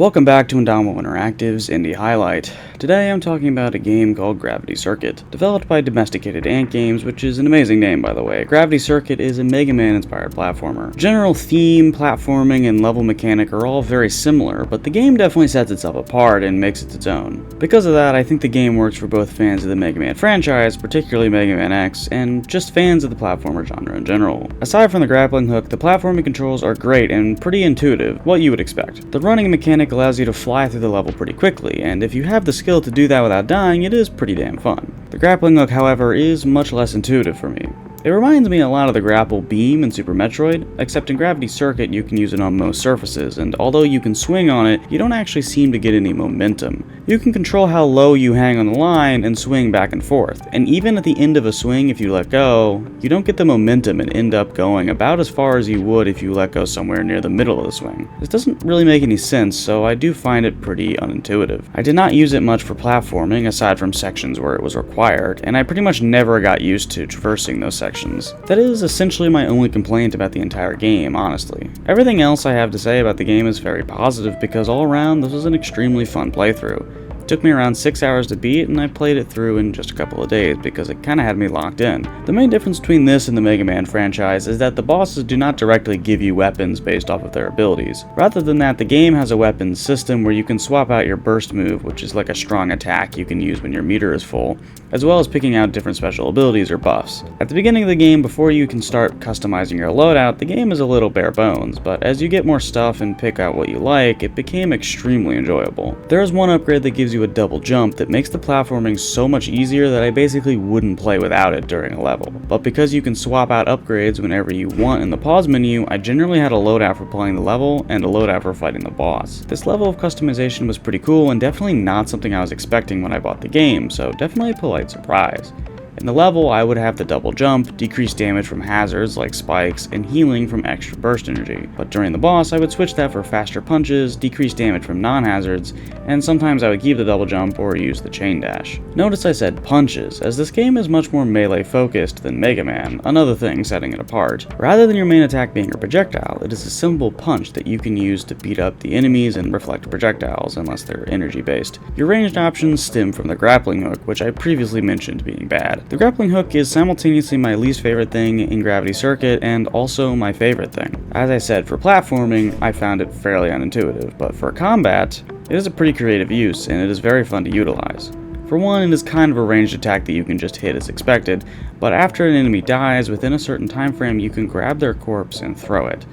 Welcome back to Indomitable Interactive's Indie Highlight. Today I'm talking about a game called Gravity Circuit, developed by Domesticated Ant Games, which is an amazing name by the way. Gravity Circuit is a Mega Man inspired platformer. General theme, platforming, and level mechanic are all very similar, but the game definitely sets itself apart and makes it its own. Because of that, I think the game works for both fans of the Mega Man franchise, particularly Mega Man X, and just fans of the platformer genre in general. Aside from the grappling hook, the platforming controls are great and pretty intuitive, what you would expect. The running mechanic allows you to fly through the level pretty quickly, and if you have the skill to do that without dying, it is pretty damn fun. The grappling hook, however, is much less intuitive for me. It reminds me a lot of the grapple beam in Super Metroid, except in Gravity Circuit you can use it on most surfaces, and although you can swing on it, you don't actually seem to get any momentum. You can control how low you hang on the line and swing back and forth, and even at the end of a swing if you let go, you don't get the momentum and end up going about as far as you would if you let go somewhere near the middle of the swing. This doesn't really make any sense, so I do find it pretty unintuitive. I did not use it much for platforming aside from sections where it was required, and I pretty much never got used to traversing those sections. That is essentially my only complaint about the entire game, honestly. Everything else I have to say about the game is very positive because all around this was an extremely fun playthrough. It took me around 6 hours to beat, and I played it through in just a couple of days because it kinda had me locked in. The main difference between this and the Mega Man franchise is that the bosses do not directly give you weapons based off of their abilities. Rather than that, the game has a weapons system where you can swap out your burst move, which is like a strong attack you can use when your meter is full, as well as picking out different special abilities or buffs. At the beginning of the game, before you can start customizing your loadout, the game is a little bare bones, but as you get more stuff and pick out what you like, it became extremely enjoyable. There is one upgrade that gives you a double jump that makes the platforming so much easier that I basically wouldn't play without it during a level. But because you can swap out upgrades whenever you want in the pause menu, I generally had a loadout for playing the level and a loadout for fighting the boss. This level of customization was pretty cool and definitely not something I was expecting when I bought the game, so definitely a polite surprise. In the level, I would have the double jump, decreased damage from hazards like spikes, and healing from extra burst energy. But during the boss, I would switch that for faster punches, decreased damage from non-hazards, and sometimes I would keep the double jump or use the chain dash. Notice I said punches, as this game is much more melee focused than Mega Man, another thing setting it apart. Rather than your main attack being a projectile, it is a simple punch that you can use to beat up the enemies and reflect projectiles, unless they're energy based. Your ranged options stem from the grappling hook, which I previously mentioned being bad. The grappling hook is simultaneously my least favorite thing in Gravity Circuit and also my favorite thing. As I said, for platforming, I found it fairly unintuitive, but for combat, it is a pretty creative use and it is very fun to utilize. For one, it is kind of a ranged attack that you can just hit as expected, but after an enemy dies, within a certain time frame, you can grab their corpse and throw it.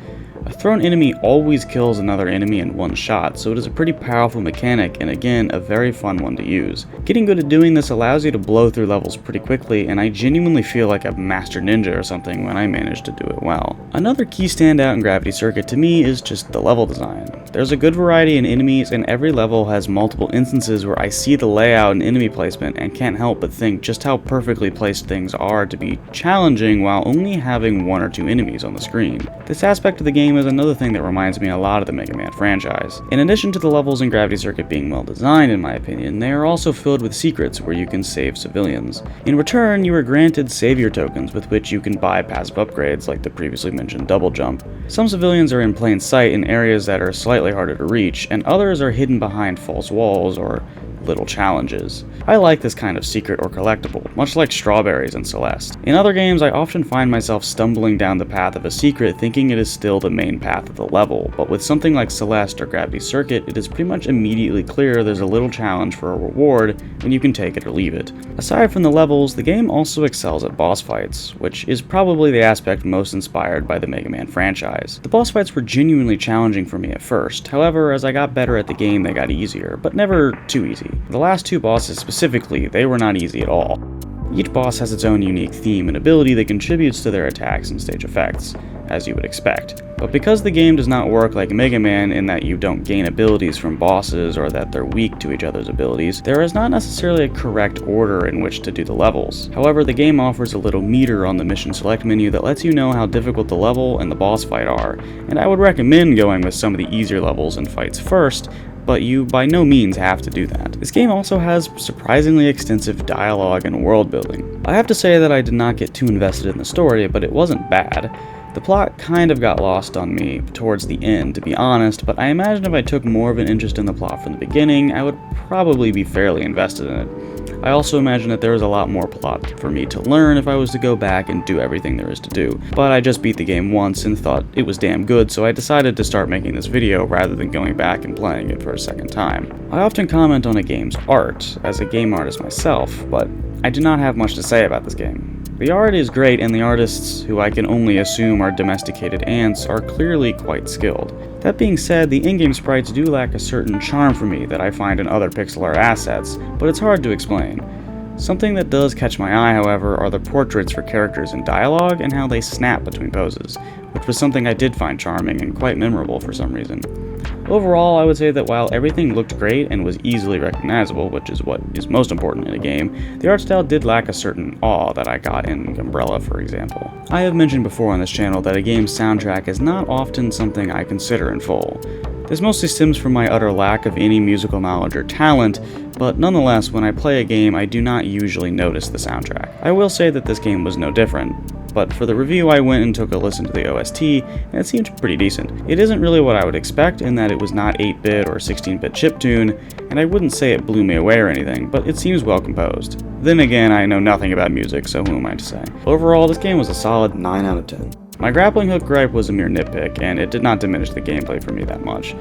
A thrown enemy always kills another enemy in one shot, so it is a pretty powerful mechanic and again, a very fun one to use. Getting good at doing this allows you to blow through levels pretty quickly, and I genuinely feel like a master ninja or something when I manage to do it well. Another key standout in Gravity Circuit to me is just the level design. There's a good variety in enemies, and every level has multiple instances where I see the layout and enemy placement and can't help but think just how perfectly placed things are to be challenging while only having one or two enemies on the screen. This aspect of the game is another thing that reminds me a lot of the Mega Man franchise. In addition to the levels in Gravity Circuit being well designed in my opinion, they are also filled with secrets where you can save civilians. In return, you are granted savior tokens with which you can buy passive upgrades like the previously mentioned double jump. Some civilians are in plain sight in areas that are slightly harder to reach, and others are hidden behind false walls or little challenges. I like this kind of secret or collectible, much like strawberries in Celeste. In other games, I often find myself stumbling down the path of a secret thinking it is still the main path of the level, but with something like Celeste or Gravity Circuit, it is pretty much immediately clear there's a little challenge for a reward and you can take it or leave it. Aside from the levels, the game also excels at boss fights, which is probably the aspect most inspired by the Mega Man franchise. The boss fights were genuinely challenging for me at first, however, as I got better at the game they got easier, but never too easy. The last two bosses specifically, they were not easy at all. Each boss has its own unique theme and ability that contributes to their attacks and stage effects, as you would expect. But because the game does not work like Mega Man in that you don't gain abilities from bosses or that they're weak to each other's abilities, there is not necessarily a correct order in which to do the levels. However, the game offers a little meter on the mission select menu that lets you know how difficult the level and the boss fight are, and I would recommend going with some of the easier levels and fights first, but you by no means have to do that. This game also has surprisingly extensive dialogue and world building. I have to say that I did not get too invested in the story, but it wasn't bad. The plot kind of got lost on me towards the end, to be honest, but I imagine if I took more of an interest in the plot from the beginning, I would probably be fairly invested in it. I also imagine that there was a lot more plot for me to learn if I was to go back and do everything there is to do, but I just beat the game once and thought it was damn good, so I decided to start making this video rather than going back and playing it for a second time. I often comment on a game's art, as a game artist myself, but I do not have much to say about this game. The art is great, and the artists, who I can only assume are domesticated ants, are clearly quite skilled. That being said, the in-game sprites do lack a certain charm for me that I find in other pixel art assets, but it's hard to explain. Something that does catch my eye, however, are the portraits for characters in dialogue and how they snap between poses, which was something I did find charming and quite memorable for some reason. Overall, I would say that while everything looked great and was easily recognizable, which is what is most important in a game, the art style did lack a certain awe that I got in Umbrella, for example. I have mentioned before on this channel that a game's soundtrack is not often something I consider in full. This mostly stems from my utter lack of any musical knowledge or talent, but nonetheless, when I play a game, I do not usually notice the soundtrack. I will say that this game was no different, but for the review I went and took a listen to the OST, and it seemed pretty decent. It isn't really what I would expect in that it was not 8-bit or 16-bit chiptune, and I wouldn't say it blew me away or anything, but it seems well composed. Then again, I know nothing about music, so who am I to say? Overall, this game was a solid 9 out of 10. My grappling hook gripe was a mere nitpick, and it did not diminish the gameplay for me that much.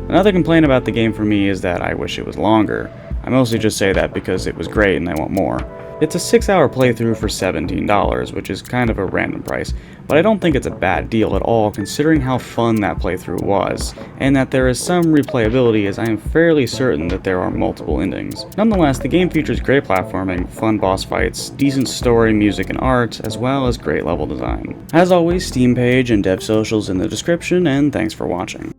Another complaint about the game for me is that I wish it was longer. I mostly just say that because it was great and I want more. It's a 6-hour playthrough for $17, which is kind of a random price, but I don't think it's a bad deal at all considering how fun that playthrough was, and that there is some replayability as I am fairly certain that there are multiple endings. Nonetheless, the game features great platforming, fun boss fights, decent story, music, and art, as well as great level design. As always, Steam page and dev socials in the description, and thanks for watching.